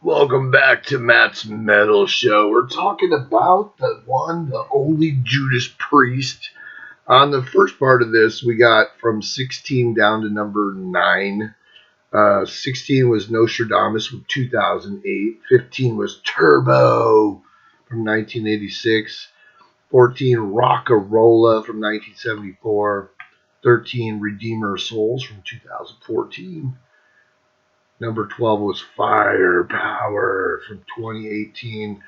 Welcome back to Matt's Metal Show. We're talking about the one, the only Judas Priest. On the first part of this, we got from 16 down to number 9. 16 was Nostradamus from 2008. 15 was Turbo from 1986. 14, Rockarola from 1974. 13, Redeemer Souls from 2014. Number 12 was Firepower from 2018.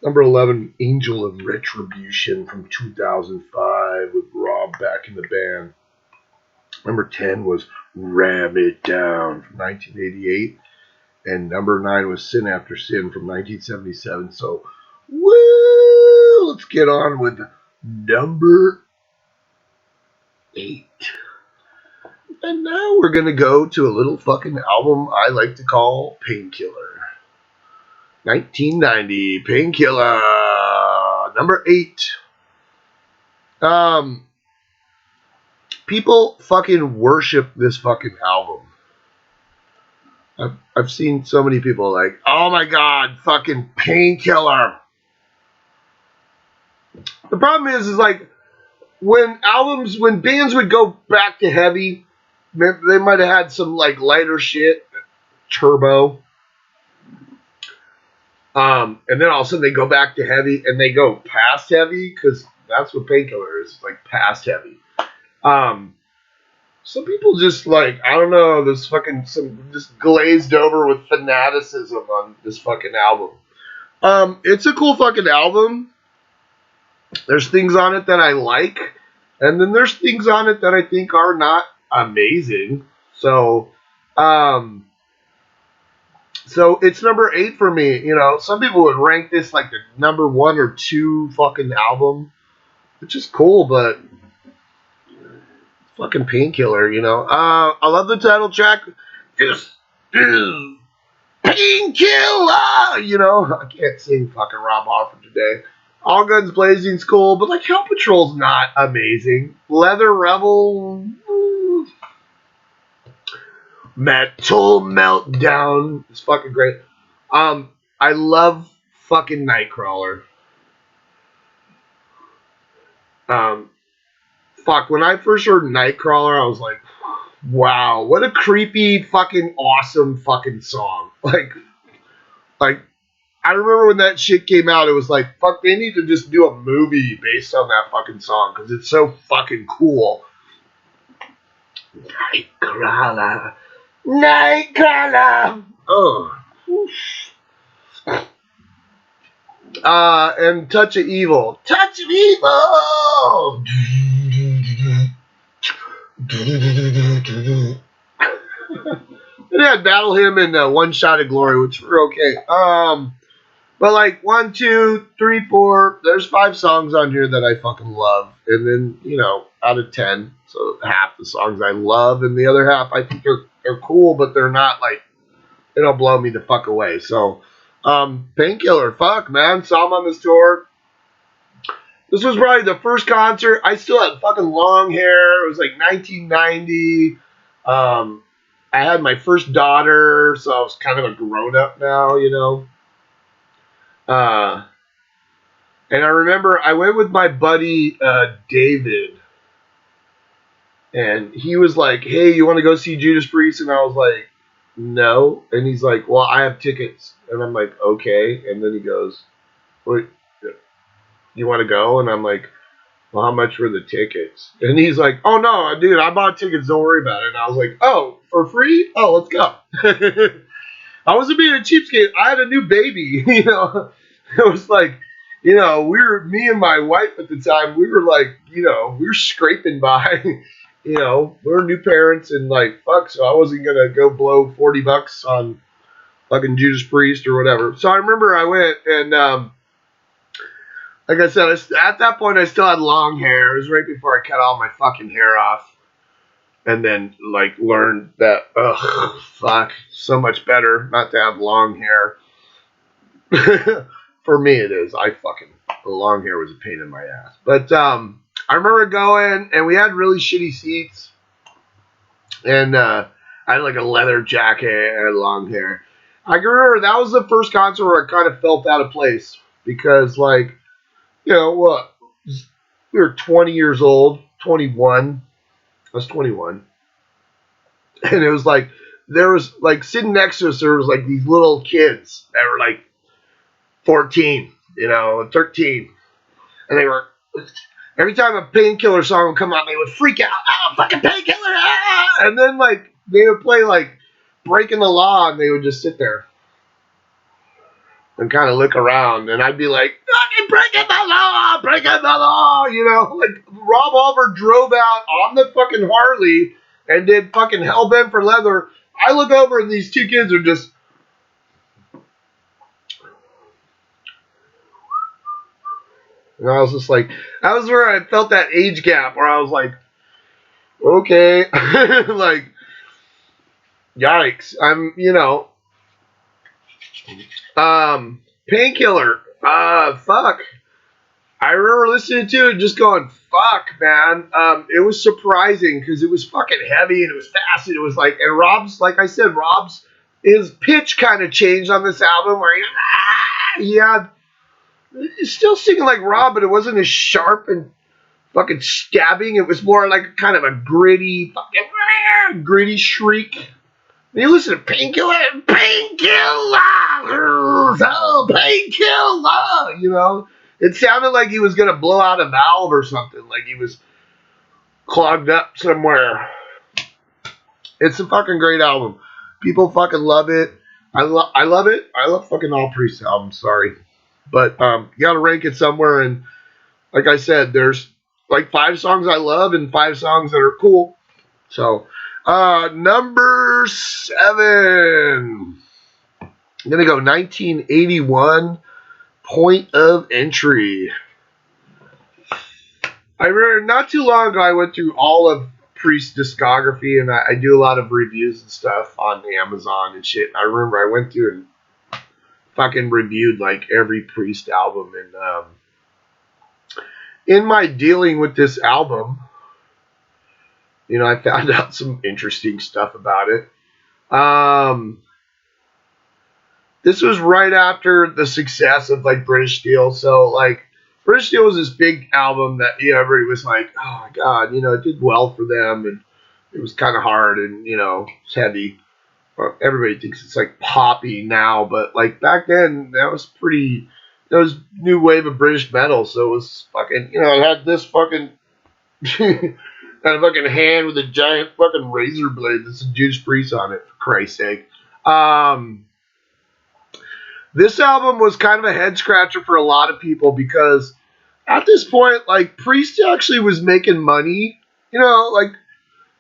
Number 11, Angel of Retribution from 2005 with Rob back in the band. Number 10 was Ram It Down from 1988. And number 9 was Sin After Sin from 1977. So, woo! Let's get on with number 8. And now we're going to go to a little fucking album I like to call Painkiller. 1990, Painkiller, number 8. People fucking worship this fucking album. I've seen so many people like, oh my god, fucking Painkiller. The problem is like, when bands would go back to heavy, they might have had some like lighter shit, Turbo. And then all of a sudden they go back to heavy and they go past heavy because that's what Painkiller is, like past heavy. Some people just like, I don't know, this fucking just glazed over with fanaticism on this fucking album. It's a cool fucking album. There's things on it that I like, and then there's things on it that I think are not amazing. So it's number 8 for me. You know, some people would rank this like the number 1 or 2 fucking album, which is cool, but fucking Painkiller, you know. I love the title track. This is Painkiller, you know. I can't sing fucking Rob Halford today. All Guns Blazing's cool, but like Hell Patrol's not amazing. Leather Rebel, Metal Meltdown is fucking great. I love fucking Nightcrawler. When I first heard Nightcrawler, I was like, wow, what a creepy fucking awesome fucking song. Like I remember when that shit came out, it was like, fuck, they need to just do a movie based on that fucking song because it's so fucking cool. Nightcrawler. Oh. And Touch of Evil. Touch of Evil! And I battle him in One Shot of Glory, which were okay. But like 1, 2, 3, 4, there's 5 songs on here that I fucking love. And then, you know, out of 10, so half the songs I love, and the other half I think they're cool, but they're not like, they don't blow me the fuck away. So, Painkiller, fuck, man. Saw him on this tour. This was probably the first concert. I still had fucking long hair. It was like 1990. I had my first daughter, so I was kind of a grown-up now, you know. And I remember I went with my buddy David, and he was like, hey, you want to go see Judas Priest? And I was like, no. And he's like, well, I have tickets. And I'm like, okay. And then he goes, wait, you want to go? And I'm like, well, how much were the tickets? And he's like, oh, no, dude, I bought tickets. Don't worry about it. And I was like, oh, for free? Oh, let's go. I wasn't being a cheapskate. I had a new baby, you know. It was like, you know, me and my wife at the time, we were like, you know, we were scraping by, you know, we were new parents and like, fuck, so I wasn't going to go blow $40 on fucking Judas Priest or whatever. So I remember I went and, like I said, at that point I still had long hair. It was right before I cut all my fucking hair off. And then, like, learned that, ugh, fuck, so much better not to have long hair. For me, it is. The long hair was a pain in my ass. But I remember going, and we had really shitty seats. And I had, like, a leather jacket and long hair. I can remember that was the first concert where I kind of felt out of place because, like, you know what? We were 20 years old, 21. I was 21, and it was like there was like sitting next to us. There was like these little kids that were like 14, 13, and they were every time a Painkiller song would come out, they would freak out. Oh, fucking Painkiller! Ah! And then like they would play like Breaking the Law, and they would just sit there and kind of look around, and I'd be like, fucking breaking the law, like Rob Oliver drove out on the fucking Harley and did fucking Hellbent for Leather. I look over and these two kids are just, and I was just like, that was where I felt that age gap where I was like, okay, like, yikes. Painkiller, fuck. I remember listening to it just going, fuck, man. It was surprising because it was fucking heavy and it was fast and it was like, and Rob's, like I said, his pitch kind of changed on this album where he's still singing like Rob, but it wasn't as sharp and fucking stabbing. It was more like kind of a gritty shriek. And you listen to Painkiller, oh, Painkiller, It sounded like he was going to blow out a valve or something, like he was clogged up somewhere. It's a fucking great album. People fucking love it. I love it. I love fucking all Priest albums, sorry. But you got to rank it somewhere. And like I said, there's like 5 songs I love and 5 songs that are cool. So, number 7. I'm going to go 1981, Point of Entry. I remember not too long ago I went through all of Priest's discography, and I do a lot of reviews and stuff on Amazon and shit. And I remember I went through and fucking reviewed like every Priest album. And in my dealing with this album, I found out some interesting stuff about it. This was right after the success of like British Steel, so like British Steel was this big album that everybody was like, oh my god, it did well for them, and it was kind of hard and it's heavy. Everybody thinks it's like poppy now, but like back then that was new wave of British metal, so it was fucking it had this fucking had a fucking hand with a giant fucking razor blade that's a Judas Priest on it, for Christ's sake. This album was kind of a head scratcher for a lot of people because at this point, like, Priest actually was making money,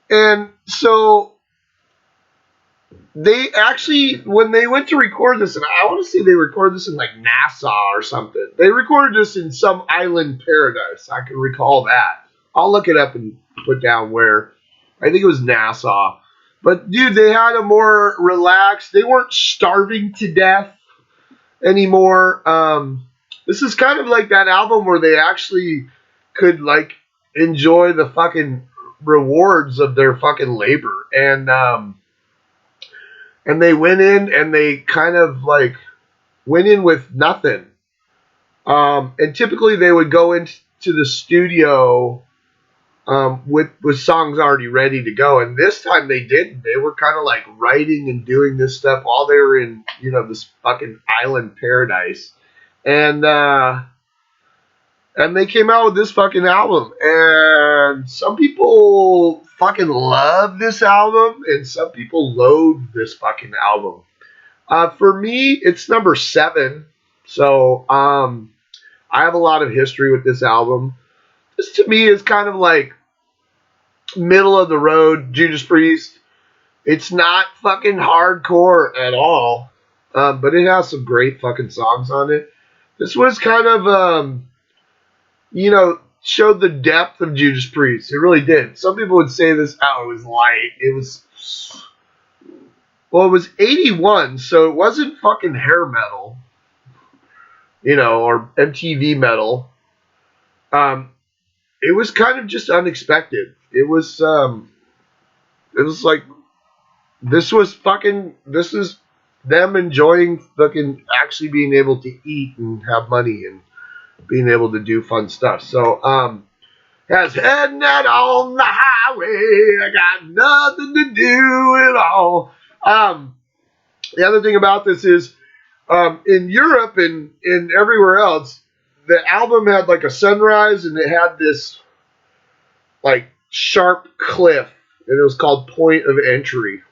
and so they actually, when they went to record this, and I want to say they recorded this in like Nassau or something. They recorded this in some island paradise. I can recall that. I'll look it up and put down where. I think it was Nassau. But dude, they had a more relaxed. They weren't starving to death anymore. This is kind of like that album where they actually could like enjoy the fucking rewards of their fucking labor, and they went in and they kind of like went in with nothing. And typically they would go into the studio with songs already ready to go, and this time they didn't. They were kind of like writing and doing this stuff while they were in this fucking island paradise, and they came out with this fucking album, and some people fucking love this album and some people loathe this fucking album. For me, it's number 7, so I have a lot of history with this album. This to me is kind of like middle of the road Judas Priest. It's not fucking hardcore at all, but it has some great fucking songs on it. This was kind of, showed the depth of Judas Priest. It really did. Some people would say this, it was light. It was 81, so it wasn't fucking hair metal, or MTV metal. It was kind of just unexpected. It was like, this is them enjoying fucking actually being able to eat and have money and being able to do fun stuff. So, has heading out on the highway. I got nothing to do at all. The other thing about this is, in Europe and everywhere else, the album had like a sunrise and it had this like sharp cliff, and it was called Point of Entry,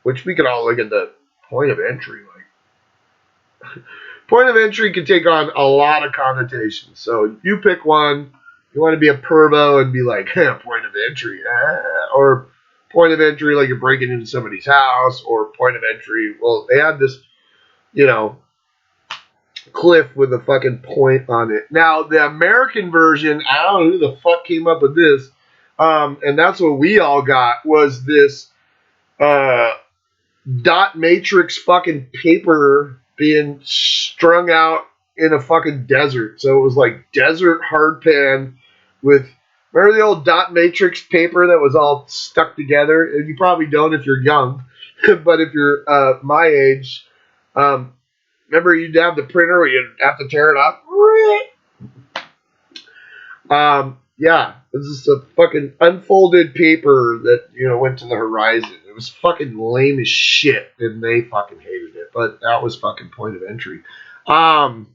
which we could all look at the point of entry. Like, point of entry can take on a lot of connotations. So you pick one. You want to be a pervo and be like, point of entry, or point of entry like you're breaking into somebody's house, or point of entry. Well, they had this, cliff with a fucking point on it. Now, the American version, I don't know who the fuck came up with this, and that's what we all got, was this dot matrix fucking paper being strung out in a fucking desert. So it was like desert hardpan with, remember the old dot matrix paper that was all stuck together? And you probably don't if you're young, but if you're my age, remember you'd have the printer where you'd have to tear it up? Yeah, this is a fucking unfolded paper that, went to the horizon. It was fucking lame as shit, and they fucking hated it. But that was fucking Point of Entry. Whoa.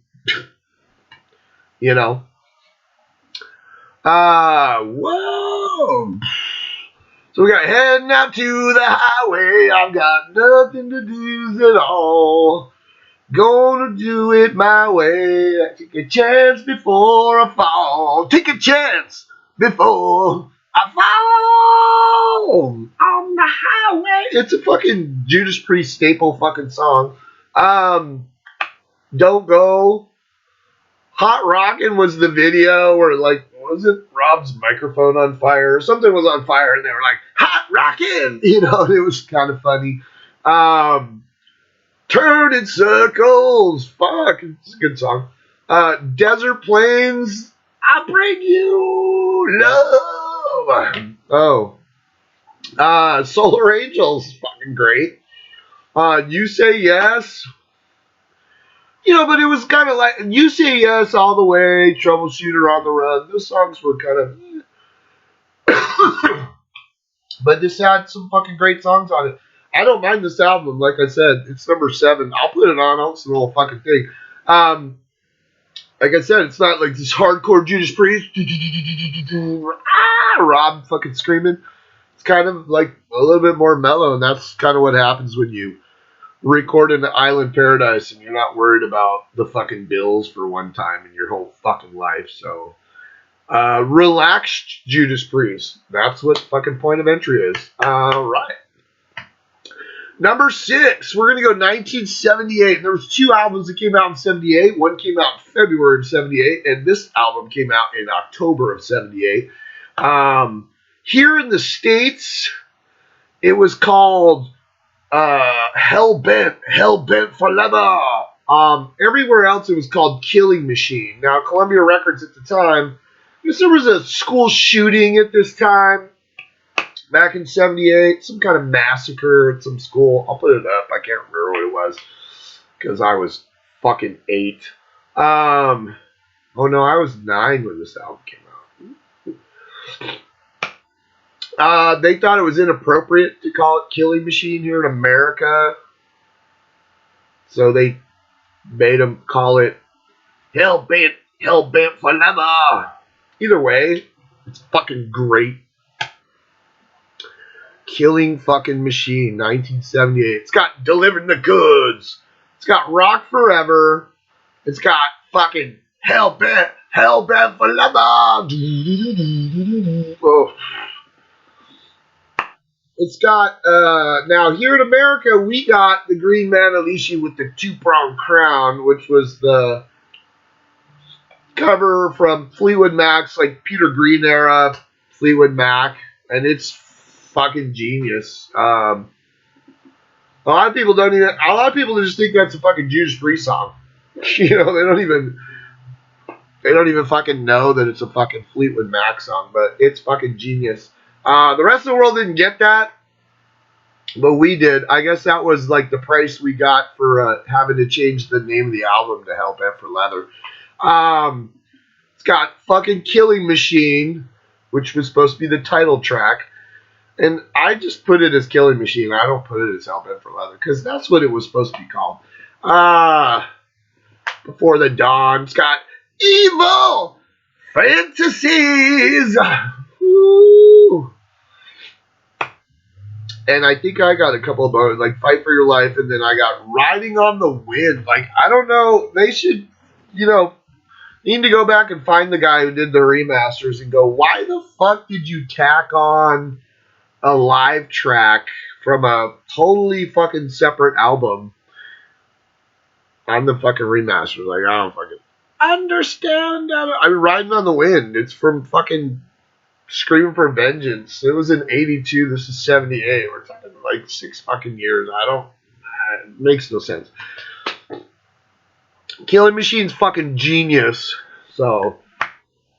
So we got heading out to the highway. I've got nothing to do at all. Gonna do it my way. I take a chance before I fall. Take a chance before I fall on the highway. It's a fucking Judas Priest staple fucking song. Don't Go. Hot Rockin' was the video where, like, wasn't Rob's microphone on fire? Something was on fire and they were like, Hot Rockin'! It was kind of funny. Turn in Circles. Fuck, it's a good song. Desert Plains. I bring you love. Solar Angels. Fucking great. You Say Yes. But it was kind of like You Say Yes All the Way, Troubleshooter on the Run. Those songs were kind of... But this had some fucking great songs on it. I don't mind this album. Like I said, it's number 7. I'll put it on. I'll listen to the whole fucking thing. Like I said, it's not like this hardcore Judas Priest. Rob fucking screaming. It's kind of like a little bit more mellow, and that's kind of what happens when you record in the Island Paradise and you're not worried about the fucking bills for one time in your whole fucking life. So, relaxed Judas Priest. That's what fucking Point of Entry is. All right. Number 6, we're going to go 1978. There was 2 albums that came out in 78. One came out in February of 78, and this album came out in October of 78. Here in the States, it was called Hellbent for Leather. Everywhere else, it was called Killing Machine. Now, Columbia Records at the time, there was a school shooting at this time. Back in 78, some kind of massacre at some school. I'll put it up. I can't remember what it was because I was fucking 8. Oh no, I was 9 when this album came out. They thought it was inappropriate to call it Killing Machine here in America, so they made them call it Hellbent for Leather. Either way, it's fucking great. Killing fucking Machine, 1978. It's got Delivering the Goods. It's got Rock Forever. It's got fucking Hellbent for Leather. Oh. It's got, now here in America, we got the Green MANALISHI with the 2-pronged crown, which was the cover from Fleetwood Mac's, like Peter Green era Fleetwood Mac, and it's fucking genius. A lot of people just think that's a fucking Judas Priest song. They don't even fucking know that it's a fucking Fleetwood Mac song, but it's fucking genius. The rest of the world didn't get that. But we did. I guess that was like the price we got for having to change the name of the album to Hell Bent for Leather. It's got fucking Killing Machine, which was supposed to be the title track. And I just put it as Killing Machine. I don't put it as Hell Bent for Leather because that's what it was supposed to be called. Before the Dawn. It's got Evil Fantasies. Woo. And I think I got a couple of bones, like Fight for Your Life, and then I got Riding on the Wind. Like, I don't know. They should, need to go back and find the guy who did the remasters and go, why the fuck did you tack on a live track from a totally fucking separate album on the fucking remaster? Like, I don't fucking understand. I mean, Riding on the Wind. It's from fucking Scream for Vengeance. It was in 82. This is 78. We're talking like 6 fucking years. It makes no sense. Killing Machine's fucking genius. So,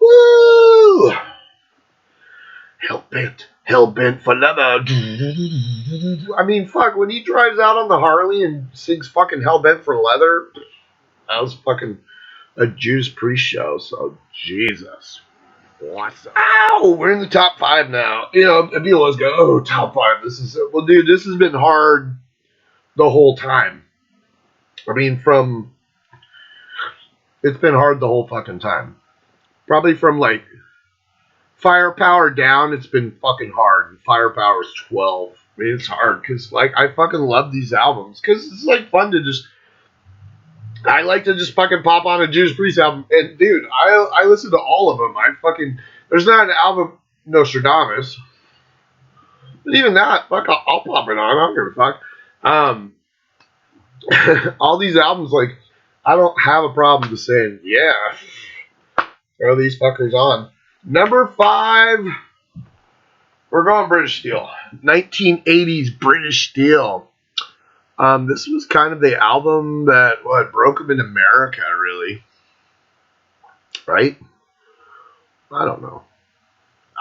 woo! Hell bent for leather. I mean, fuck, when he drives out on the Harley and sings fucking Hell Bent for Leather, that was fucking a Judas Priest show. So, Jesus. Awesome. Ow! We're in the top 5 now. People always go, oh, top 5. This is it. Well, dude, this has been hard the whole time. I mean, it's been hard the whole fucking time. Probably from like Firepower down, it's been fucking hard. And Firepower is 12. I mean, it's hard because like I fucking love these albums because it's like fun to just. I like to just fucking pop on a Judas Priest album, and dude, I listen to all of them. There's not an album Nostradamus, but even that, fuck, I'll pop it on. I don't give a fuck. All these albums, like, I don't have a problem just saying, yeah, throw these fuckers on. Number 5, we're going British Steel. 1980s British Steel. This was kind of the album that broke them in America, really. Right? I don't know.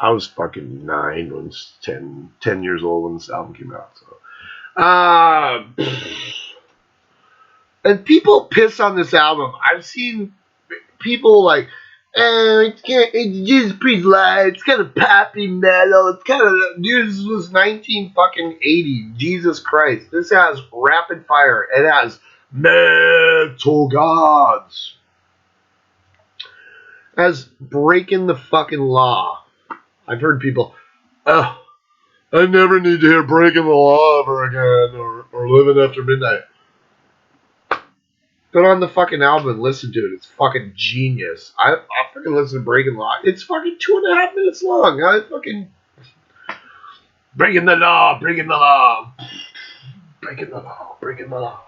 I was fucking 9 when 10 years old when this album came out. So, and people piss on this album. I've seen people like, it's just pretty light. It's kind of poppy metal. It's kind of, dude, this was 1980. Jesus Christ. This has Rapid Fire. It has Metal Gods. It has Breaking the Fucking Law. I've heard people, oh, I never need to hear Breaking the Law ever again or Living After Midnight. Put on the fucking album and listen to it. It's fucking genius. I fucking listen to Breaking the Law. It's fucking 2.5 minutes long. I fucking Breaking the Law, Breaking the Law, Breaking the Law, Breaking the Law.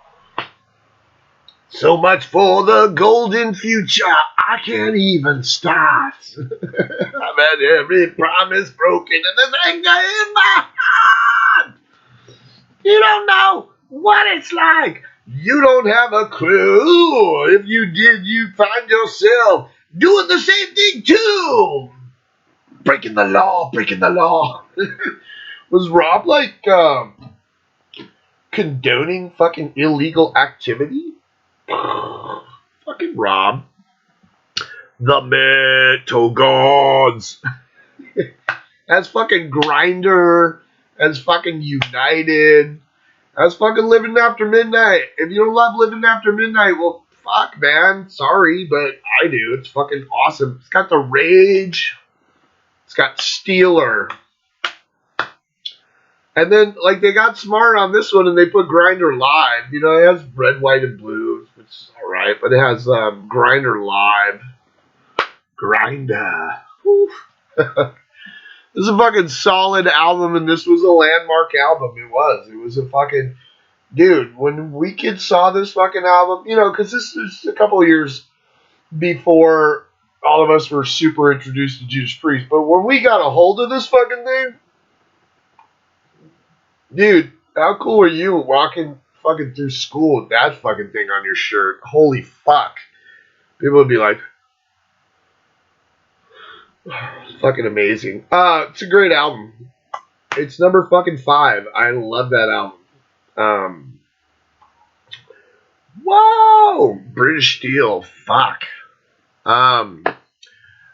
So much for the golden future. I can't even start. I've had every promise broken and there's anger in my heart. You don't know what it's like. You don't have a clue. If you did, you'd find yourself doing the same thing too. Breaking the law, breaking the law. Was Rob like condoning fucking illegal activity? Fucking Rob. The Metal Gods. As fucking Grinder. As fucking United. As fucking Living After Midnight. If you don't love Living After Midnight, well, fuck, man. Sorry, but I do. It's fucking awesome. It's got The Rage. It's got Steeler. And then, like, they got smart on this one and they put Grinder Live. You know, it has Red, White, and Blue, which is alright, but it has Grinder Live. Grinder. This is a fucking solid album, and this was a landmark album. It was a fucking... Dude, when we kids saw this fucking album, because this is a couple of years before all of us were super introduced to Judas Priest, but when we got a hold of this fucking thing, dude, how cool are you walking fucking through school with that fucking thing on your shirt? Holy fuck. People would be like, it's fucking amazing. It's a great album. It's number fucking 5. I love that album. Whoa! British Steel. Fuck.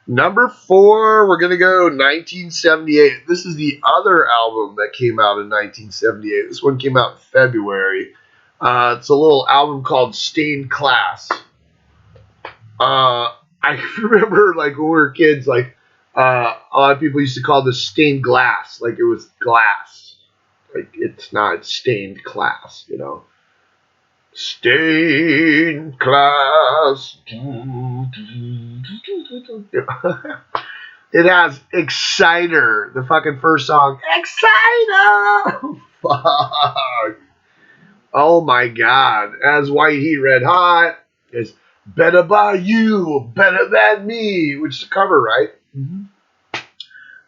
Number 4, we're going to go 1978. This is the other album that came out in 1978. This one came out in February. It's a little album called Stained Class. I remember, like, when we were kids, like, a lot of people used to call this stained glass, like it was glass. Like, it's not, it's stained class, you know. Stained class. It has Exciter, the fucking first song. Exciter! Fuck. Oh my god. As White Heat Red Hot. It's Better By You, Better Than Me, which is a cover, right? Mm-hmm.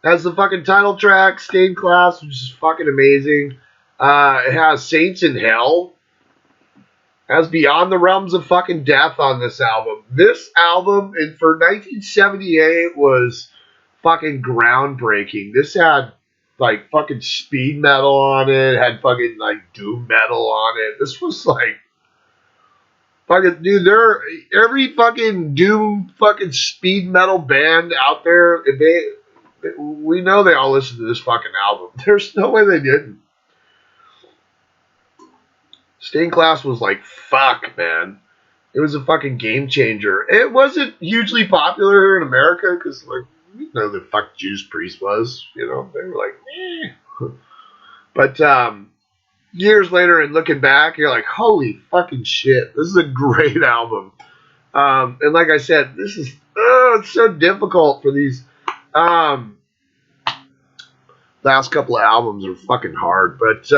Has the fucking title track, Stained Class, which is fucking amazing. It has Saints in Hell. It has Beyond the Realms of Fucking Death on this album. This album, and for 1978, was fucking groundbreaking. This had like fucking speed metal on it, had fucking like doom metal on it. This was like fucking, dude, every fucking doom fucking speed metal band out there, we know they all listen to this fucking album. There's no way they didn't. Stained Class was like, fuck, man. It was a fucking game changer. It wasn't hugely popular here in America because, like, we know the fuck Judas Priest was. You know, they were like, eh. But years later and looking back, you're like, holy fucking shit. This is a great album. And like I said, this is, it's so difficult for these last couple of albums are fucking hard. But,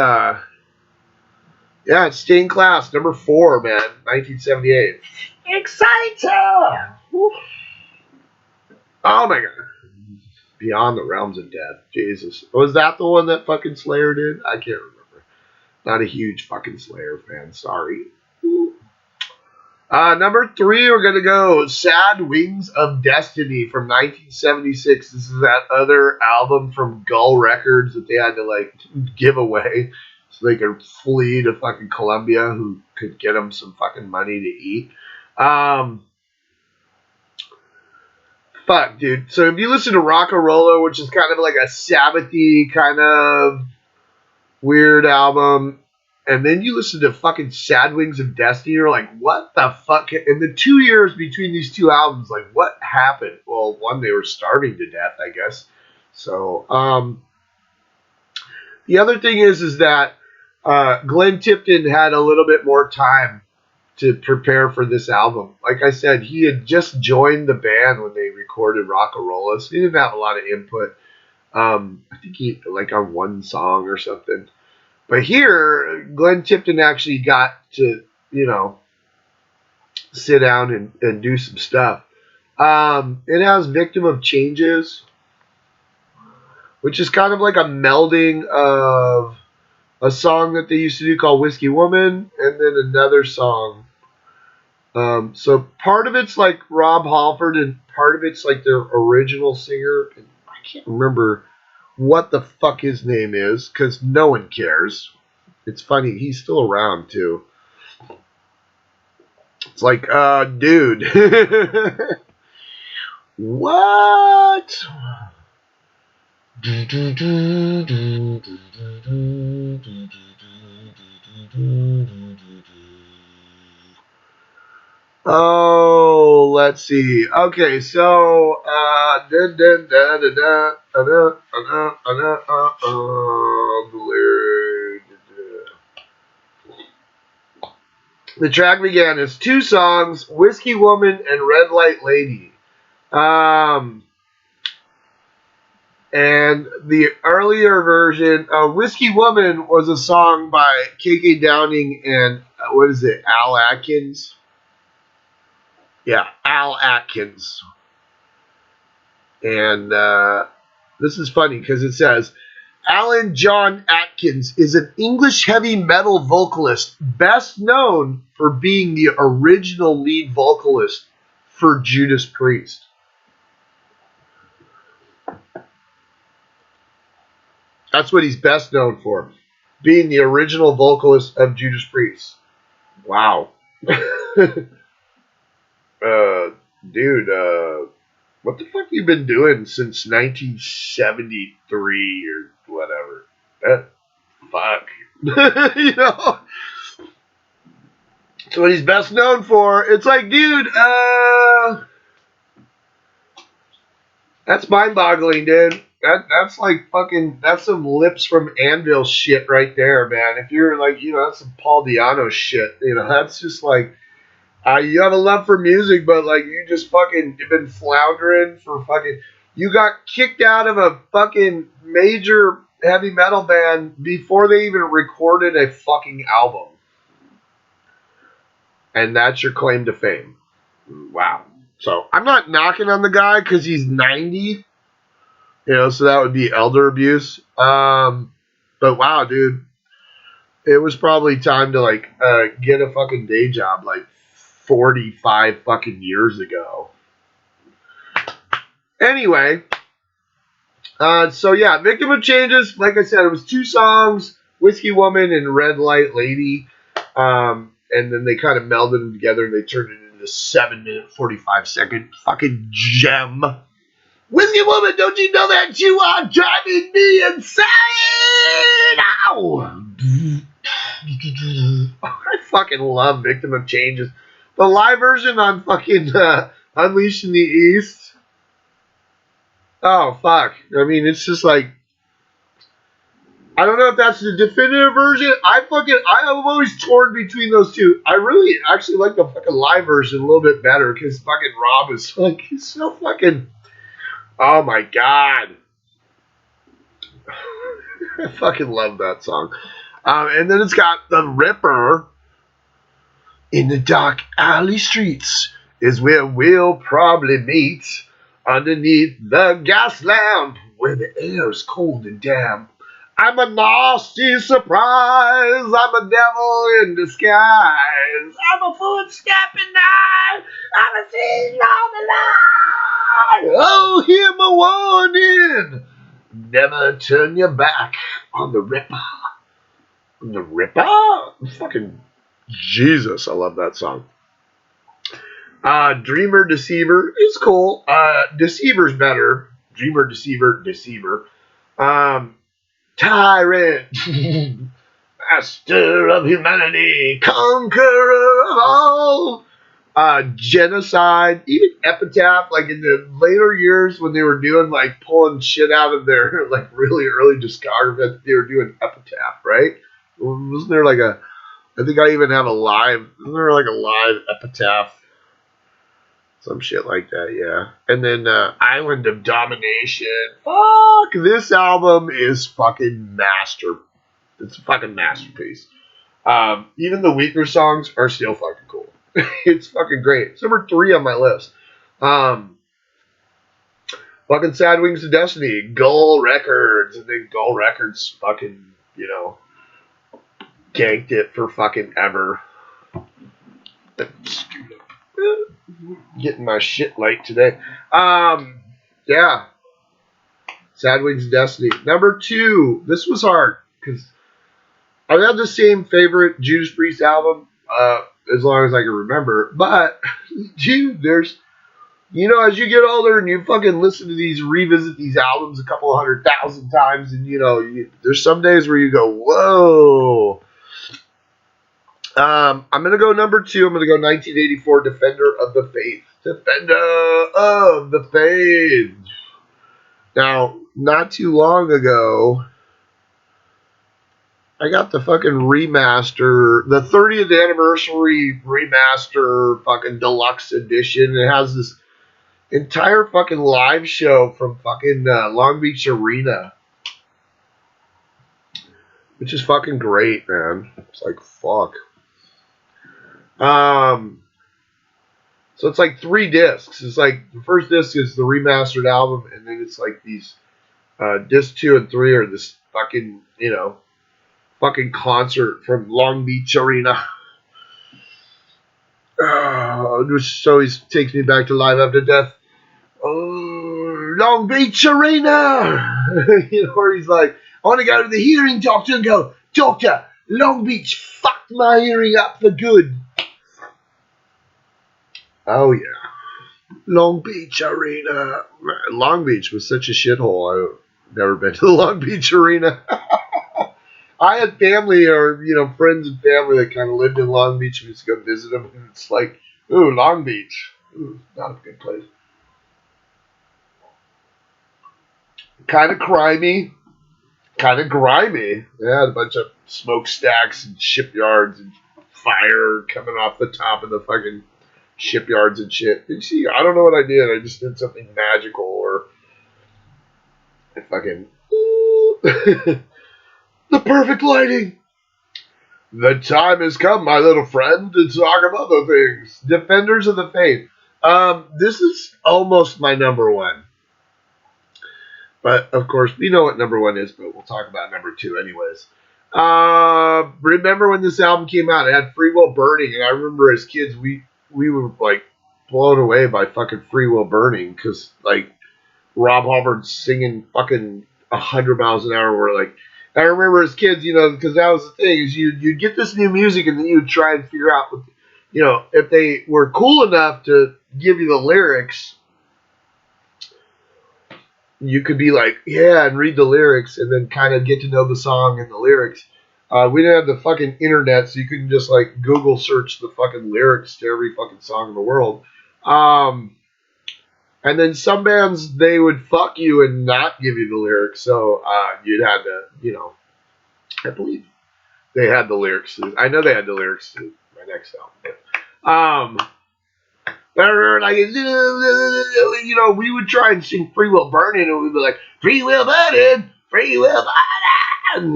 yeah, it's Stained Class, number 4, man, 1978. Exciter! Oh my god. Beyond the Realms of Death. Jesus. Was that the one that fucking Slayer did? I can't remember. Not a huge fucking Slayer fan, sorry. Number 3, we're going to go Sad Wings of Destiny from 1976. This is that other album from Gull Records that they had to, like, give away so they could flee to fucking Colombia, who could get them some fucking money to eat. Fuck, dude. So if you listen to Rock-A-Rolla, which is kind of like a Sabbath-y kind of weird album, and then you listen to fucking Sad Wings of Destiny, you're like, what the fuck? In the 2 years between these two albums, like, what happened? Well, one, they were starving to death, I guess. So, the other thing is that Glenn Tipton had a little bit more time to prepare for this album. Like I said, he had just joined the band when they recorded Rock-A-Rolla, so he didn't have a lot of input. I think he, like, on one song or something. But here, Glenn Tipton actually got to, you know, sit down and do some stuff. It has Victim of Changes, which is kind of like a melding of a song that they used to do called Whiskey Woman, and then another song. So part of it's like Rob Halford, and part of it's like their original singer. And I can't remember what the fuck his name is, because no one cares. It's funny, he's still around too. It's like, dude. What? Oh, let's see. Okay, so the track began as 2 songs, Whiskey Woman and Red Light Lady. And the earlier version, Whiskey Woman, was a song by K.K. Downing and, Al Atkins? Yeah, Al Atkins. And this is funny because it says, Alan John Atkins is an English heavy metal vocalist best known for being the original lead vocalist for Judas Priest. That's what he's best known for. Being the original vocalist of Judas Priest. Wow. Dude, what the fuck you been doing since 1973 or whatever? Fuck. You know? That's what he's best known for. It's like, dude, that's mind-boggling, dude. That's like fucking, that's some Lips from Anvil shit right there, man. If you're like, you know, that's some Paul Di'Anno shit. You know, that's just like, you have a love for music, but like you just fucking you've been floundering for fucking. You got kicked out of a fucking major heavy metal band before they even recorded a fucking album, and that's your claim to fame. Wow. So I'm not knocking on the guy because he's 90. You know, so that would be elder abuse. But wow, dude, it was probably time to like get a fucking day job like 45 fucking years ago. Anyway, so yeah, Victim of Changes, like I said, it was 2 songs, Whiskey Woman and Red Light Lady. And then they kind of melded them together and they turned it into a 7-minute, 45-second fucking gem. Whiskey Woman, don't you know that you are driving me insane? Ow! I fucking love Victim of Changes. The live version on fucking Unleashed in the East. Oh, fuck. I mean, it's just like, I don't know if that's the definitive version. I'm always torn between those two. I really actually like the fucking live version a little bit better because fucking Rob is like, he's so fucking, oh my god. I fucking love that song. And then it's got The Ripper. In the dark alley streets is where we'll probably meet. Underneath the gas lamp where the air's cold and damp. I'm a nasty surprise. I'm a devil in disguise. I'm a footstep in night. I'm a sin on the line. Oh, hear my warning. Never turn your back on the Ripper. The Ripper? Fucking Jesus, I love that song. Dreamer Deceiver is cool. Deceiver's better. Dreamer Deceiver. Tyrant. Master of humanity. Conqueror of all. Genocide. Even Epitaph, like in the later years when they were doing like pulling shit out of their like really early discography, they were doing Epitaph, right? Wasn't there like a, I think I even have a live, isn't there like a live Epitaph? Some shit like that, yeah. And then Island of Domination. Fuck, this album is fucking it's a fucking masterpiece. Even the weaker songs are still fucking cool. It's fucking great. It's number 3 on my list. Fucking Sad Wings of Destiny, Gull Records, and then Gull Records fucking, you know, ganked it for fucking ever. Getting my shit late today. Yeah. Sad Wings of Destiny. Number 2. This was hard because I've had the same favorite Judas Priest album as long as I can remember. But, dude, there's, you know, as you get older and you fucking listen to these, revisit these albums a couple of 100,000 times, and, you know, there's some days where you go, whoa. I'm going to go number 2. I'm going to go 1984, Defender of the Faith. Defender of the Faith. Now, not too long ago, I got the fucking remaster, the 30th anniversary remaster fucking deluxe edition. It has this entire fucking live show from fucking Long Beach Arena, which is fucking great, man. It's like, fuck. So it's like 3 discs. It's like the first disc is the remastered album, and then it's like these disc 2 and 3 are this fucking, you know, fucking concert from Long Beach Arena. Which always takes me back to Live After Death. Oh, Long Beach Arena! You know, where he's like, want to go to the hearing doctor and go, Doctor, Long Beach fucked my hearing up for good. Oh, yeah. Long Beach Arena. Long Beach was such a shithole. I've never been to the Long Beach Arena. I had family or, friends and family that kind of lived in Long Beach. We used to go visit them. And it's like, ooh, Long Beach. Ooh, not a good place. Kind of crimey. Kind of grimy. Yeah, a bunch of smokestacks and shipyards and fire coming off the top of the fucking shipyards and shit. You see, I don't know what I did. I just did something magical or I fucking the perfect lighting. The time has come, my little friend, to talk of other things. Defenders of the Faith. This is almost my number one. But, of course, we know what number one is, but we'll talk about number two anyways. Remember when this album came out? It had Free Will Burning, and I remember as kids, we were, like, blown away by fucking Free Will Burning, because, like, Rob Hubbard's singing fucking 100 miles an hour. We're like, I remember as kids, because that was the thing, is you'd get this new music, and then you'd try and figure out, if they were cool enough to give you the lyrics, you could be like, yeah, and read the lyrics and then kind of get to know the song and the lyrics. We didn't have the fucking internet, so you couldn't just like Google search the fucking lyrics to every fucking song in the world. And then some bands, they would fuck you and not give you the lyrics. So you'd have to, I believe they had the lyrics. I know they had the lyrics to my next album. Like, we would try and sing Free Will Burning, and we'd be like, Free Will Burning, Free Will Burning,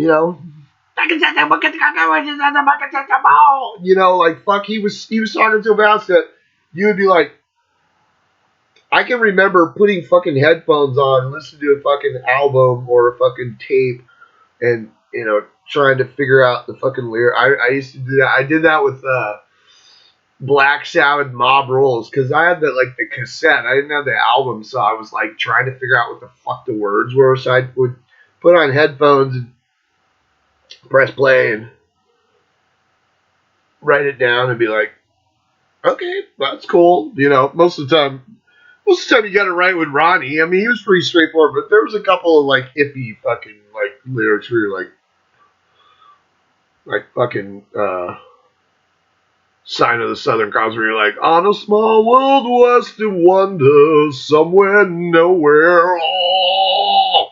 like, fuck, he was talking so fast that you would be like, I can remember putting fucking headphones on, listening to a fucking album or a fucking tape, and, trying to figure out the fucking lyric. I used to do that. I did that with, Black Sabbath Mob Rules, because I had the cassette. I didn't have the album, so I was like trying to figure out what the fuck the words were. So I would put on headphones and press play and write it down and be like, okay, that's cool. Most of the time you got it right with Ronnie. I mean, he was pretty straightforward, but there was a couple of like iffy fucking like lyrics where you're like fucking Sign of the Southern Cross, where you're like, on a small world west to wander, somewhere nowhere. Oh,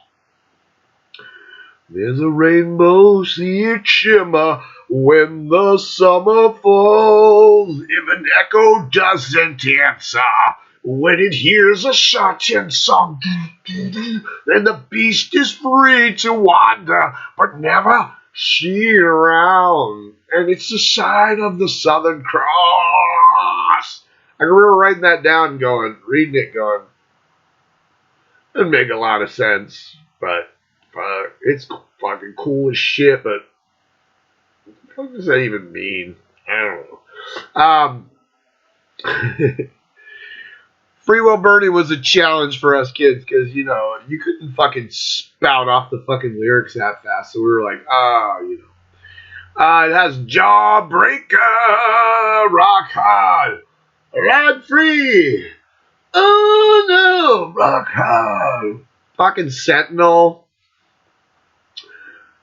there's a rainbow, see it shimmer when the summer falls. If an echo doesn't answer when it hears a certain song, then the beast is free to wander, but never see around. And it's the sign of the Southern Cross. I remember writing that down and reading it going, it didn't make a lot of sense, but it's fucking cool as shit, but what does that even mean? I don't know. Free Will Burning was a challenge for us kids because, you couldn't fucking spout off the fucking lyrics that fast. So we were like, it has Jawbreaker, Rock Hard, Ride Free, oh no, Rock Hard, fucking Sentinel.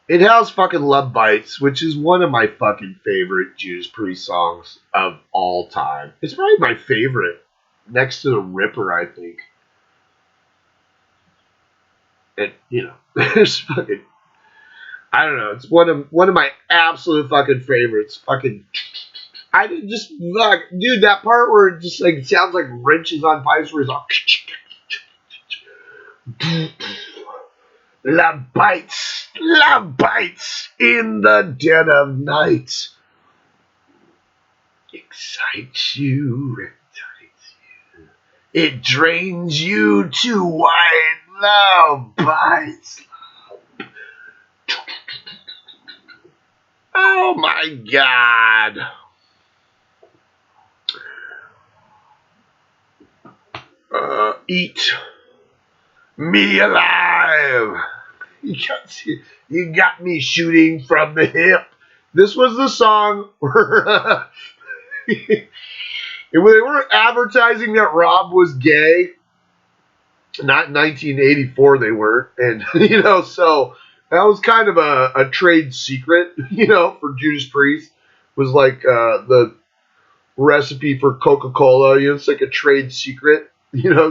It has fucking Love Bites, which is one of my fucking favorite Judas Priest songs of all time. It's probably my favorite, next to the Ripper, I think. And, there's fucking, I don't know, it's one of my absolute fucking favorites. Fucking, I just, like, dude, that part where it just, like, sounds like wrenches on pipes where it's all, Love bites in the dead of night. Excites you. It drains you to white. Love bites. Oh my God. Eat me alive. You got me shooting from the hip. This was the song where they were advertising that Rob was gay. Not in 1984 they were. And, so that was kind of a trade secret, for Judas Priest. Was like the recipe for Coca-Cola. It's like a trade secret,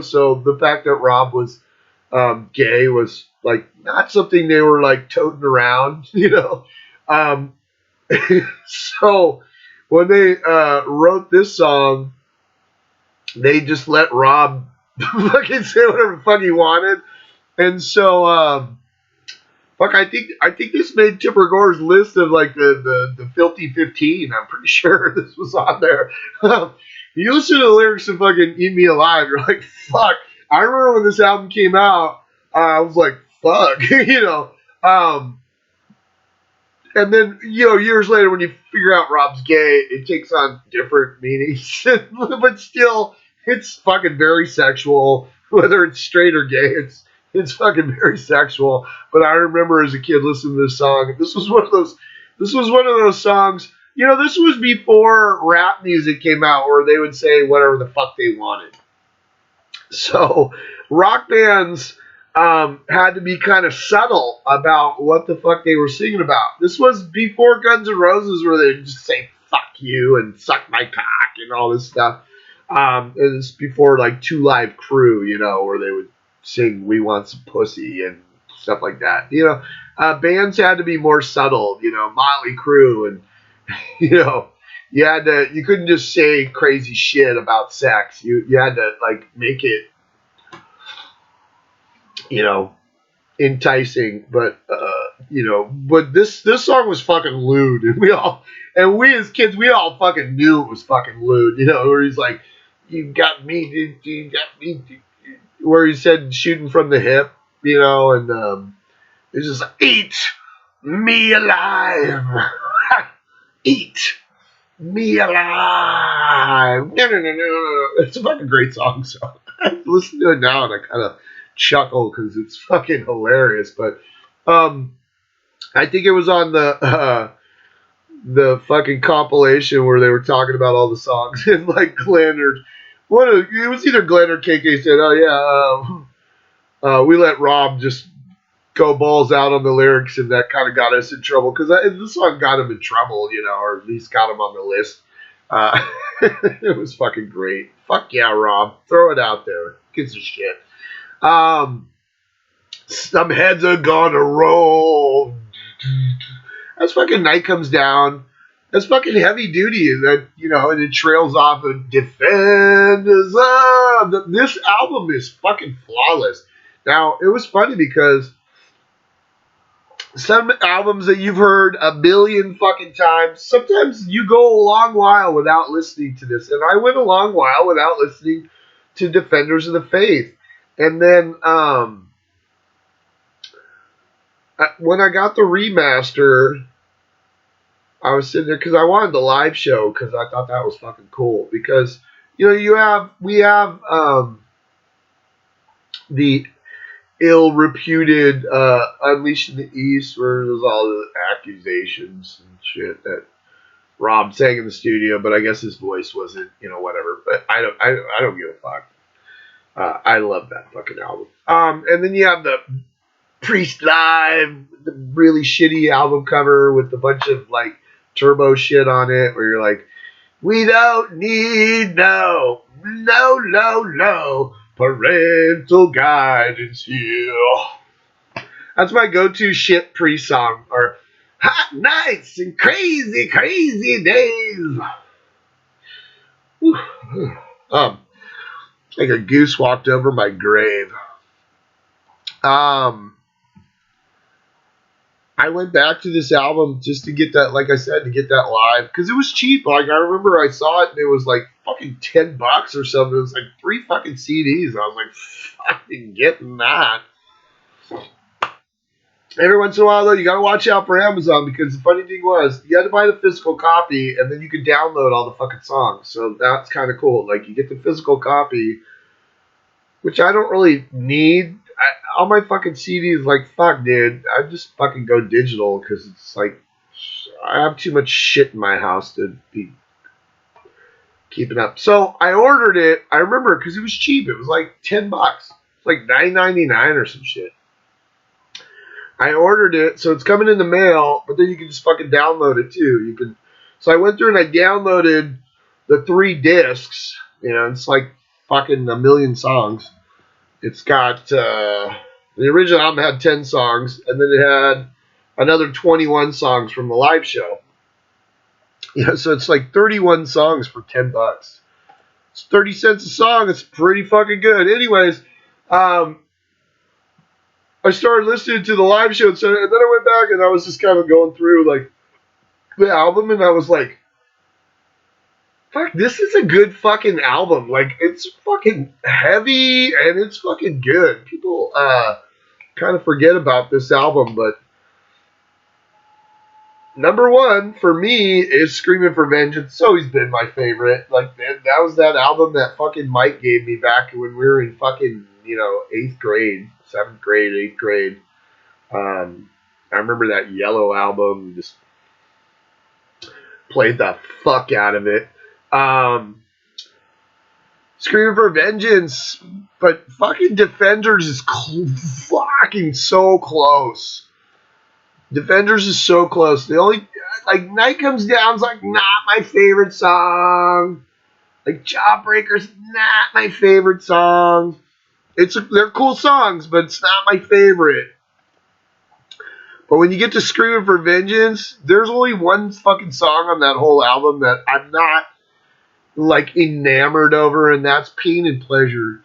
So the fact that Rob was gay was like not something they were like toting around, So when they wrote this song, they just let Rob fucking say whatever the fuck he wanted, and so fuck, I think this made Tipper Gore's list of like the filthy 15. I'm pretty sure this was on there. You listen to the lyrics of fucking "Eat Me Alive," you're like, fuck. I remember when this album came out, I was like, fuck, And then, years later, when you figure out Rob's gay, it takes on different meanings. But still, it's fucking very sexual. Whether it's straight or gay, it's fucking very sexual. But I remember as a kid listening to this song. This was one of those songs. This was before rap music came out, where they would say whatever the fuck they wanted. So rock bands had to be kind of subtle about what the fuck they were singing about. This was before Guns N' Roses, where they'd just say "fuck you" and "suck my cock" and all this stuff. It's before like Two Live Crew, where they would sing "We Want Some Pussy" and stuff like that. Bands had to be more subtle. Motley Crue, and you couldn't just say crazy shit about sex. You had to like make it enticing, but but this song was fucking lewd, and we as kids, we all fucking knew it was fucking lewd, where he's like, you got me, where he said shooting from the hip, and it's just like, eat me alive, eat me alive. No. It's a fucking great song, so I listen to it now and I kind of chuckle because it's fucking hilarious. But I think it was on the fucking compilation where they were talking about all the songs, and like Glenn or it was either Glenn or KK said, "Oh yeah, we let Rob just go balls out on the lyrics," and that kind of got us in trouble because this song got him in trouble, or at least got him on the list. It was fucking great. Fuck yeah, Rob, throw it out there. Gives a shit. Some heads are gonna roll. As fucking Night Comes Down. That's fucking heavy duty, and that and it trails off of Defenders of. This album is fucking flawless. Now, it was funny because some albums that you've heard a billion fucking times, sometimes you go a long while without listening to this, and I went a long while without listening to Defenders of the Faith. And then when I got the remaster, I was sitting there because I wanted the live show because I thought that was fucking cool. Because we have the ill-reputed Unleashed in the East, where there's all the accusations and shit that Rob sang in the studio, but I guess his voice wasn't, whatever. But I don't give a fuck. I love that fucking album. And then you have the Priest Live, the really shitty album cover with a bunch of like turbo shit on it, where you're like, we don't need no parental guidance here. That's my go-to shit Priest song, or hot nights and crazy, crazy days. Like a goose walked over my grave. I went back to this album just to get that, like I said, to get that live, because it was cheap. Like, I remember I saw it and it was like fucking $10 or something. It was like 3 fucking CDs. I was like, fucking getting that. Every once in a while, though, you gotta watch out for Amazon, because the funny thing was, you had to buy the physical copy and then you could download all the fucking songs. So that's kind of cool. Like, you get the physical copy, which I don't really need. all my fucking CDs, like, fuck, dude. I just fucking go digital because it's like I have too much shit in my house to be keeping up. So I ordered it. I remember because it was cheap. It was like $10. It's like $9.99 or some shit. I ordered it, so it's coming in the mail, but then you can just fucking download it too. You can. So I went through and I downloaded the 3 discs. You know, it's like fucking a million songs. It's got the original album had 10 songs, and then it had another 21 songs from the live show. Yeah, so it's like 31 songs for $10. It's 30 cents a song. It's pretty fucking good. Anyways, I started listening to the live show, and then I went back and I was just kind of going through like the album, and I was like, fuck, this is a good fucking album. Like, it's fucking heavy and it's fucking good. People kind of forget about this album, but number one for me is Screaming for Vengeance. It's always been my favorite. Like, that was that album that fucking Mike gave me back when we were in fucking, 8th grade, 7th grade, 8th grade. I remember that Yellow album, just played the fuck out of it. Screaming for Vengeance, but fucking Defenders is fucking so close. Defenders is so close. The only, like, Night Comes Down's like not my favorite song. Like, Jawbreaker's not my favorite song. They're cool songs, but it's not my favorite. But when you get to Screaming for Vengeance, there's only one fucking song on that whole album that I'm not, like, enamored over, and that's Pain and Pleasure.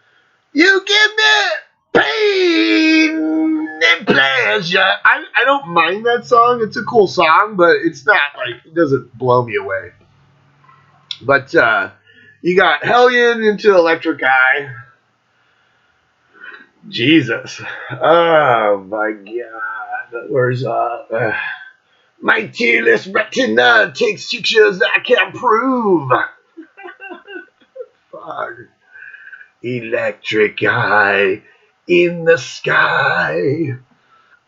You give me pain and pleasure. I don't mind that song. It's a cool song, but it's not like, it doesn't blow me away. But you got Hellion into Electric Eye. Jesus. Oh my God. Where's my tearless retina takes pictures I can't prove. Fuck. Electric eye in the sky.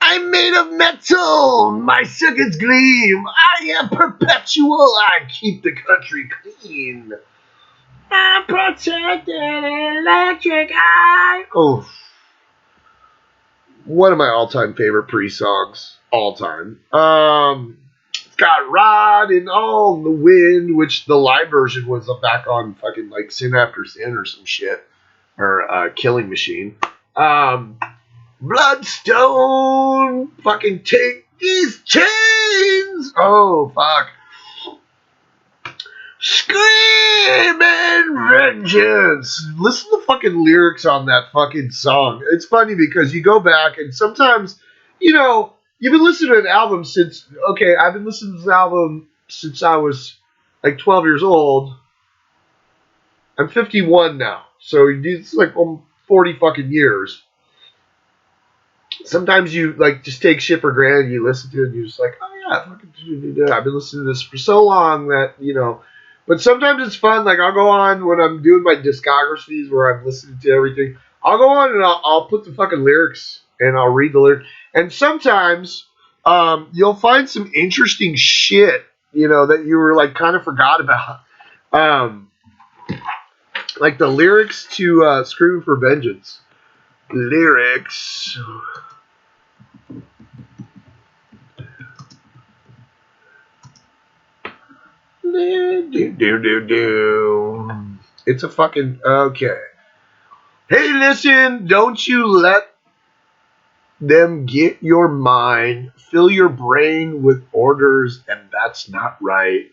I'm made of metal, my circuits gleam. I am perpetual, I keep the country clean. I'm protected, electric eye. Oh, one of my all-time favorite Priest songs, all time. It's got Rod and All the Wind, which the live version was back on fucking like Sin After Sin or some shit. Or Killing Machine. Bloodstone, fucking take these chains. Oh, fuck. Screaming Vengeance. Listen to the fucking lyrics on that fucking song. It's funny because you go back and sometimes, you've been listening to an album since, I've been listening to this album since I was like 12 years old. I'm 51 now. So it's like 40 fucking years. Sometimes you like just take shit for granted. You listen to it and you're just like, oh yeah, fucking, I've been listening to this for so long that, But sometimes it's fun. Like, I'll go on when I'm doing my discographies where I'm listening to everything. I'll go on and I'll put the fucking lyrics and I'll read the lyrics. And sometimes you'll find some interesting shit, that you were like kind of forgot about. Like the lyrics to Screaming for Vengeance. Lyrics. It's a fucking... Okay. Hey, listen, don't you let them get your mind. Fill your brain with orders, and that's not right.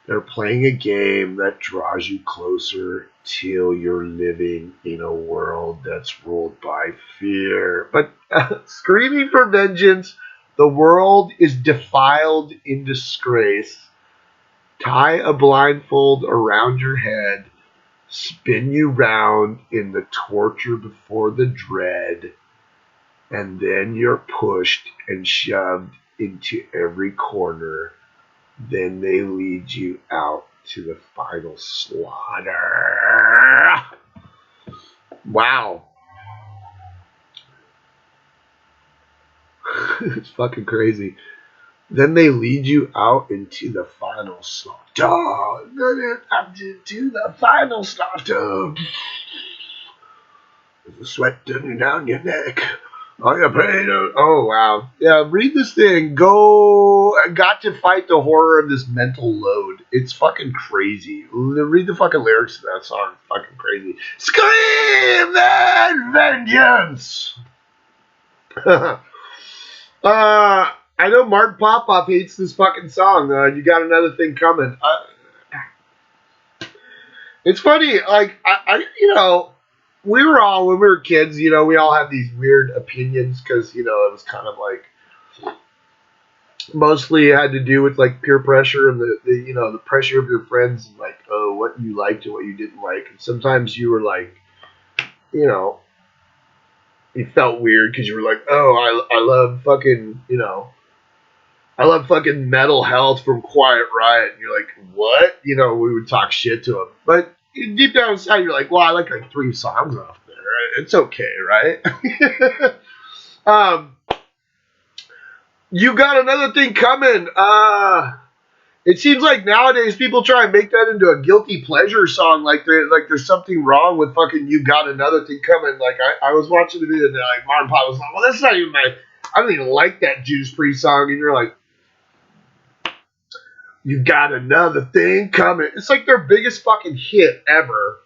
They're playing a game that draws you closer till you're living in a world that's ruled by fear. But Screaming for Vengeance, the world is defiled in disgrace. Tie a blindfold around your head, spin you round in the torture before the dread, and then you're pushed and shoved into every corner. Then they lead you out to the final slaughter. Wow. It's fucking crazy. Then they lead you out into the final slaughter. Up to the final slaughter. The sweat running down your neck. Are you paid? Oh, wow. Yeah, read this thing. Got to fight the horror of this mental load. It's fucking crazy. Read the fucking lyrics to that song. It's fucking crazy. Scream that vengeance! I know Mark Popoff hates this fucking song. You got another thing coming. It's funny, like, we were all, when we were kids, we all had these weird opinions because, it was kind of like, mostly it had to do with, like, peer pressure and the pressure of your friends, and, like, oh, what you liked and what you didn't like. And sometimes you were, like, you felt weird because you were like, oh, I love fucking, I love fucking Metal Health from Quiet Riot. And you're like, what? We would talk shit to him. But deep down inside, you're like, well, I like 3 songs off there. It's okay, right? You got another thing coming. It seems like nowadays people try and make that into a guilty pleasure song. Like there's something wrong with fucking You Got Another Thing Coming. Like I was watching the video and like Martin Pop was like, well, that's not even I don't even like that Judas Priest song. And you're like, You Got Another Thing Coming. It's like their biggest fucking hit ever.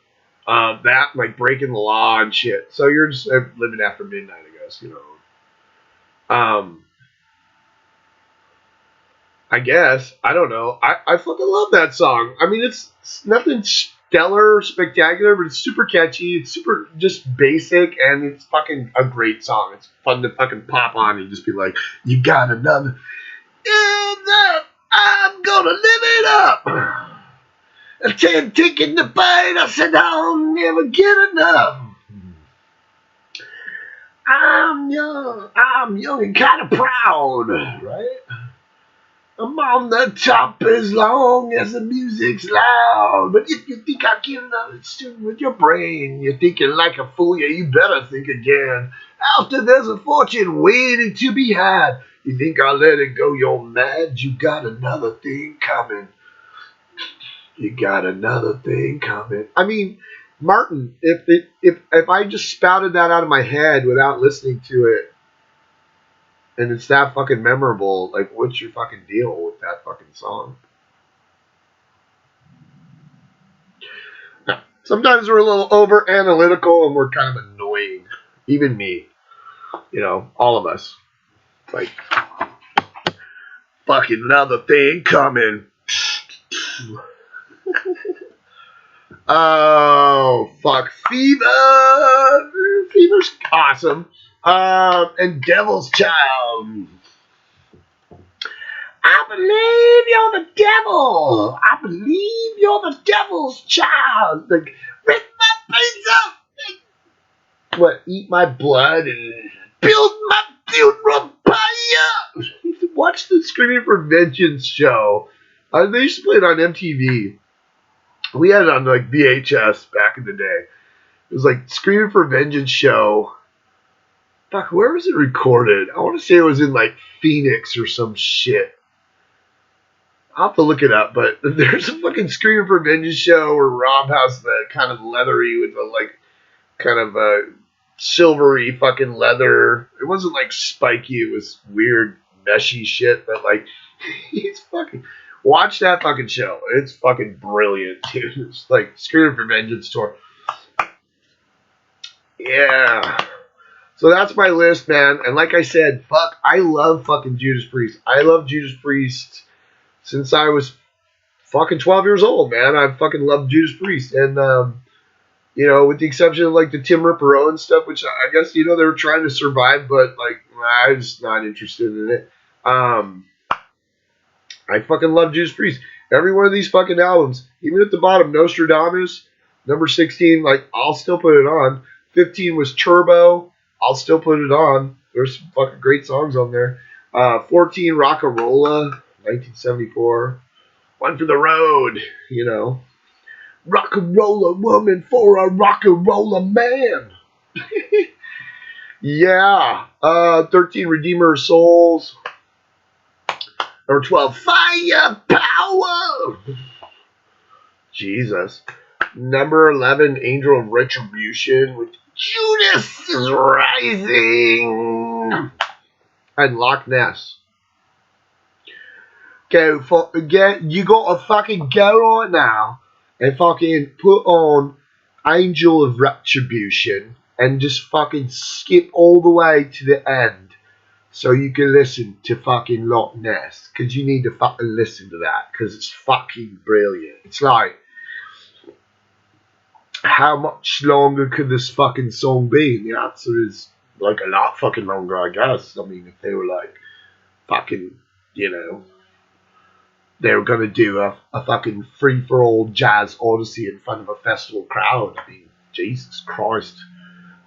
That, like, Breaking the Law and shit. So you're just living after midnight, I guess, I guess. I don't know. I fucking love that song. I mean, it's nothing stellar, spectacular, but it's super catchy. It's super just basic, and it's fucking a great song. It's fun to fucking pop on and just be like, You got another... I'm gonna live it up. Taking the pain, I said I'll never get enough. I'm young and kind of proud, right? I'm on the top as long as the music's loud. But if you think I get another student with your brain, you're thinking like a fool, yeah, you better think again. After there's a fortune waiting to be had, you think I'll let it go, you're mad. You got another thing coming. You got another thing coming. I mean, Martin, if I just spouted that out of my head without listening to it, and it's that fucking memorable, like, what's your fucking deal with that fucking song? Now, sometimes we're a little over analytical and we're kind of annoying. Even me. All of us. Like, fucking another thing coming. Oh, fuck. Fever's awesome. And Devil's Child. I believe you're the devil. I believe you're the devil's child. Like, rip my face up. What, eat my blood and build my funeral pyre. Watch the Screaming for Vengeance show. They used to play it on MTV. We had it on like VHS back in the day. It was like Screaming for Vengeance show. Fuck, where was it recorded? I want to say it was in like Phoenix or some shit. I'll have to look it up, but there's a fucking Screaming for Vengeance show where Rob has the kind of leathery with the like kind of silvery fucking leather. It wasn't like spiky, it was weird meshy shit, but like he's fucking... Watch that fucking show. It's fucking brilliant, dude. It's like Screaming for Vengeance tour. Yeah. So that's my list, man. And like I said, fuck, I love fucking Judas Priest. I love Judas Priest since I was fucking 12 years old, man. I fucking love Judas Priest. And, with the exception of like the Tim Ripper Owens stuff, which I guess, they were trying to survive, but like, I'm just not interested in it. I fucking love Judas Priest. Every one of these fucking albums, even at the bottom, Nostradamus, number 16, like, I'll still put it on. 15 was Turbo. I'll still put it on. There's some fucking great songs on there. 14, Rockarola, 1974. One for the road, Rock'n'rolla woman for a rock'n'rolla man. Yeah. 13 Redeemer Souls. Number 12, Firepower. Jesus. Number 11, Angel of Retribution with Judas is Rising. And Loch Ness. You gotta fucking go right now and fucking put on Angel of Retribution and just fucking skip all the way to the end so you can listen to fucking Loch Ness, because you need to fucking listen to that, because it's fucking brilliant. It's like, how much longer could this fucking song be? And the answer is like a lot fucking longer, I guess. I mean, if they were like fucking, they were going to do a fucking free-for-all jazz odyssey in front of a festival crowd. I mean, Jesus Christ.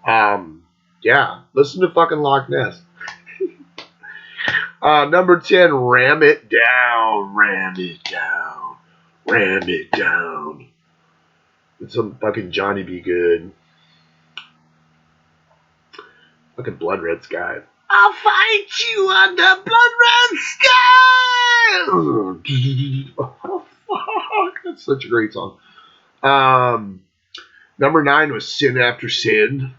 Yeah, listen to fucking Loch Ness. Number 10, Ram It Down. Ram It Down. Ram It Down. It's some fucking Johnny B. Good. Fucking Blood Red Sky. I'll fight you under blood red sky. Oh, fuck. That's such a great song. Number 9 was Sin After Sin.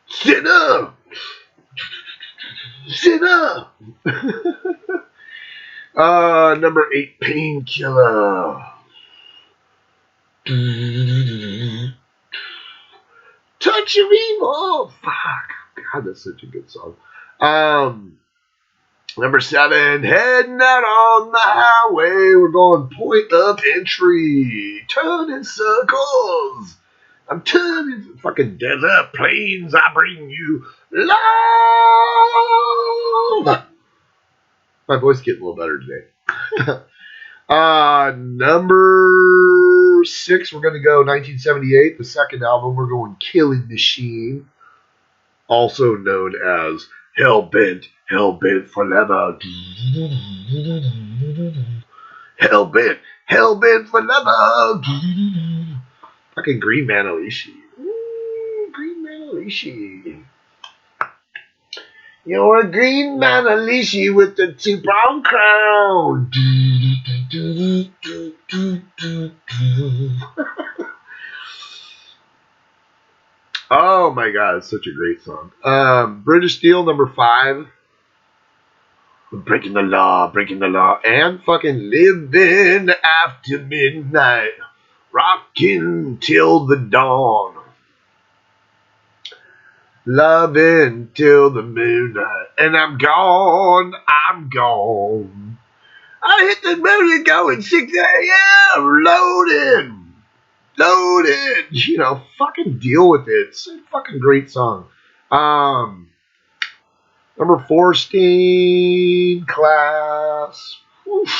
Sinner. Number 8, Painkiller. Touch of Evil. Fuck. God, that's such a good song. Number 7, Heading Out on the Highway. We're going point of entry. Turning circles. I'm turning fucking desert plains. I bring you love. My voice getting a little better today. Number 6, we're going to go 1978, the second album. We're going Killing Machine, also known as Hellbent for Leather. Hellbent for Leather. Fucking Green MANALISHI. Green MANALISHI. You're a green MANALISHI with the 2-pronged crown. Oh my god, it's such a great song. British Steel, number 5. Breaking the law. And fucking Living After Midnight. Rocking till the dawn. Loving till the midnight. And I'm gone. I hit the moon going 6 a.m. Loaded. Fucking deal with it. It's a fucking great song. Number 4, Stained Class. Oof.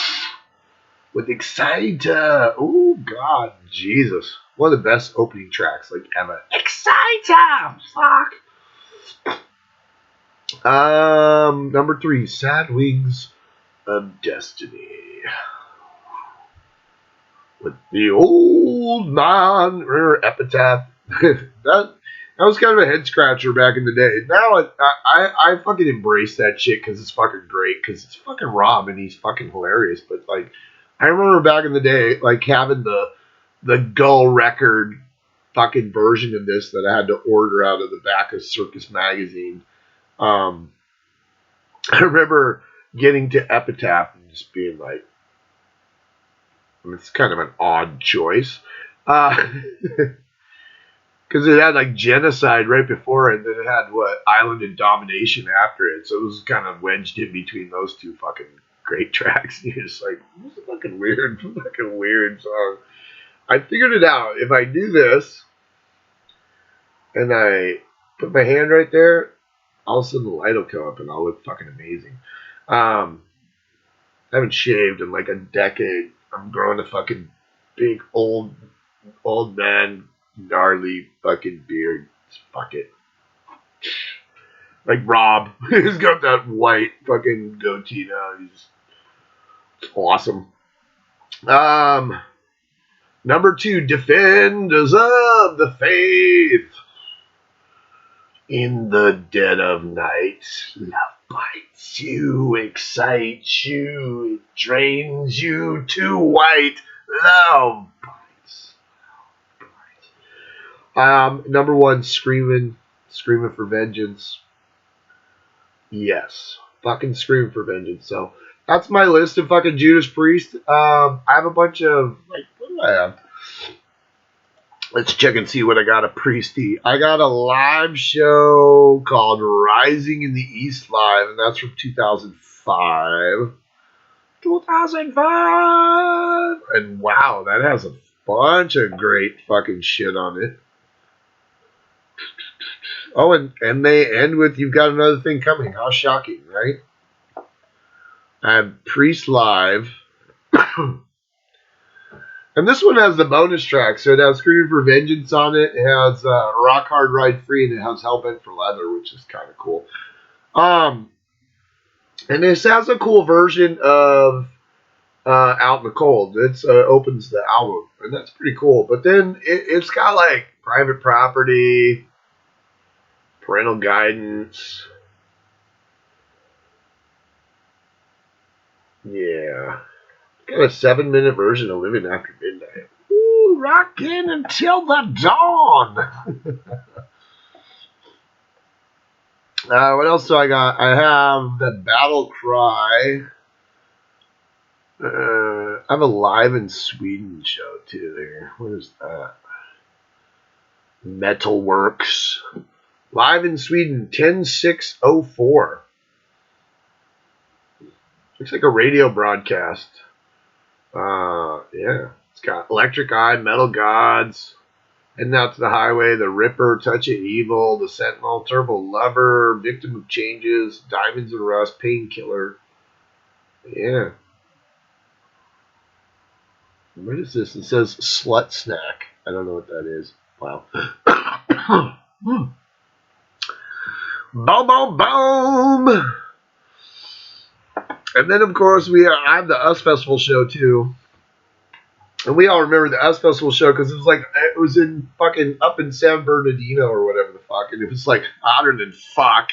With Exciter. Oh, God. Jesus. One of the best opening tracks, like, ever. Exciter. Fuck. Number 3, Sad Wings of Destiny. With the old man, Epitaph. that was kind of a head scratcher back in the day. Now I fucking embrace that shit because it's fucking great, because it's fucking Rob and he's fucking hilarious. But like, I remember back in the day, like having the Gull record fucking version of this that I had to order out of the back of Circus Magazine. I remember getting to Epitaph and just being like, it's kind of an odd choice. Because it had like Genocide right before it, and then it had Island and Domination after it. So it was kind of wedged in between those two fucking great tracks. You're just like, this is a fucking weird song. I figured it out. If I do this and I put my hand right there, all of a sudden the light will come up and I'll look fucking amazing. I haven't shaved in like a decade. I'm growing a fucking big old man gnarly fucking beard. Fuck it. Like Rob. He's got that white fucking goatee now. He's awesome. Number 2, Defenders of the Faith. In the dead of night, love bites you, excites you, it drains you to white. Love bites. Number one, screaming for vengeance. Yes, fucking screaming for vengeance. So that's my list of fucking Judas Priest. I have a bunch of what do I have? Let's check and see what I got a Priesty. I got a live show called Rising in the East Live, and that's from 2005. 2005! And wow, that has a bunch of great fucking shit on it. Oh, and they end with You've Got Another Thing Coming. How shocking, right? I have Priest Live. And this one has the bonus track, so it has Screaming for Vengeance on it. It has Rock Hard Ride Free, and it has Hellbent for Leather, which is kind of cool. And this has a cool version of Out in the Cold. It opens the album, and that's pretty cool. But then it's got like Private Property, Parental Guidance. Yeah. Got a 7-minute version of Living After Midnight. Ooh, rockin' until the dawn. What else do I got? I have the Battle Cry. I have a Live in Sweden show too there. What is that? Metalworks. Live in Sweden, 10/6/04. Looks like a radio broadcast. Yeah. It's got Electric Eye, Metal Gods, Heading Out to the Highway, The Ripper, Touch of Evil, The Sentinel, Turbo Lover, Victim of Changes, Diamonds and Rust, Painkiller. Yeah. What is this? It says Slut Snack. I don't know what that is. Wow. Boom, boom, boom. And then, of course, I have the US Festival show, too. And we all remember the US Festival show because it was in fucking up in San Bernardino or whatever the fuck. And it was like hotter than fuck.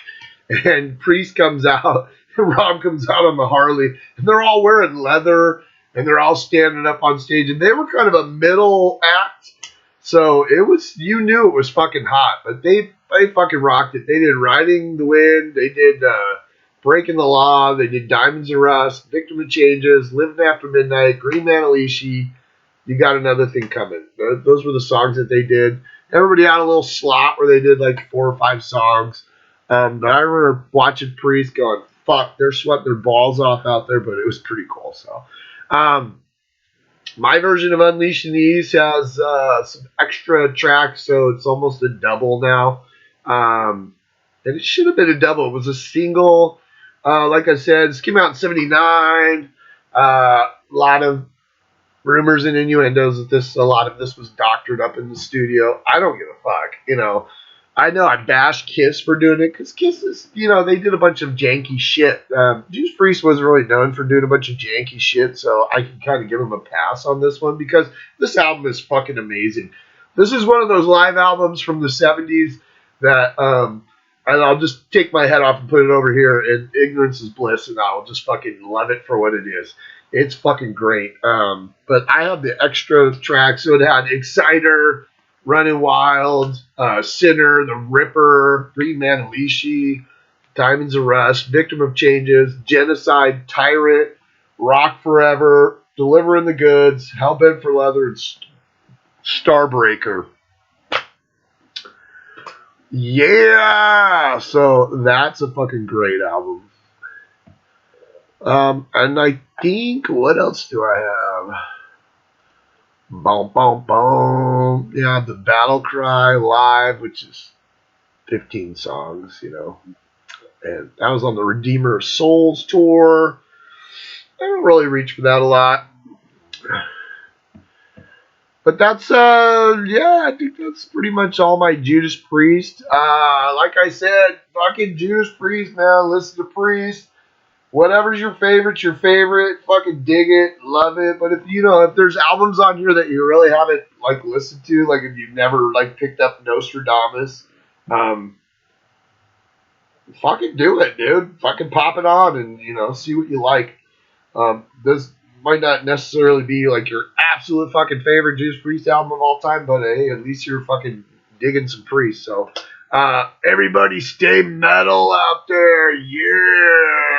And Priest comes out and Rob comes out on the Harley. And they're all wearing leather and they're all standing up on stage. And they were kind of a middle act. So you knew it was fucking hot. But they fucking rocked it. They did Riding the Wind. They did Breaking the Law. They did Diamonds and Rust, Victim of Changes, Living After Midnight, Green Manalishi. You Got Another Thing Coming. Those were the songs that they did. Everybody had a little slot where they did like 4 or 5 songs. But I remember watching Priest going, fuck, they're sweating their balls off out there, but it was pretty cool. So, my version of Unleashed in the East has some extra tracks, so it's almost a double now. And it should have been a double. It was a single. Like I said, this came out in 79. A lot of rumors and innuendos that a lot of this was doctored up in the studio. I don't give a fuck. I know I bash Kiss for doing it because Kiss is, they did a bunch of janky shit. Judas Priest wasn't really known for doing a bunch of janky shit, so I can kind of give him a pass on this one because this album is fucking amazing. This is one of those live albums from the 70s that, and I'll just take my head off and put it over here, and ignorance is bliss, and I'll just fucking love it for what it is. It's fucking great. But I have the extra tracks, so it had Exciter, Running Wild, Sinner, The Ripper, Green Manalishi, Diamonds of Rust, Victim of Changes, Genocide, Tyrant, Rock Forever, Delivering the Goods, Hellbent for Leather, and Starbreaker. Yeah! So that's a fucking great album. And I think, what else do I have? Boom, boom, boom. Yeah, the Battle Cry Live, which is 15 songs, And that was on the Redeemer of Souls tour. I don't really reach for that a lot. But that's, I think that's pretty much all my Judas Priest. Like I said, fucking Judas Priest, man. Listen to Priest. Whatever's your favorite. Fucking dig it, love it. But if there's albums on here that you really haven't listened to, like if you've never picked up Nostradamus, fucking do it, dude. Fucking pop it on and, see what you like. This might not necessarily be like your absolute fucking favorite Judas Priest album of all time, but hey, at least you're fucking digging some Priest. So, everybody stay metal out there. Yeah.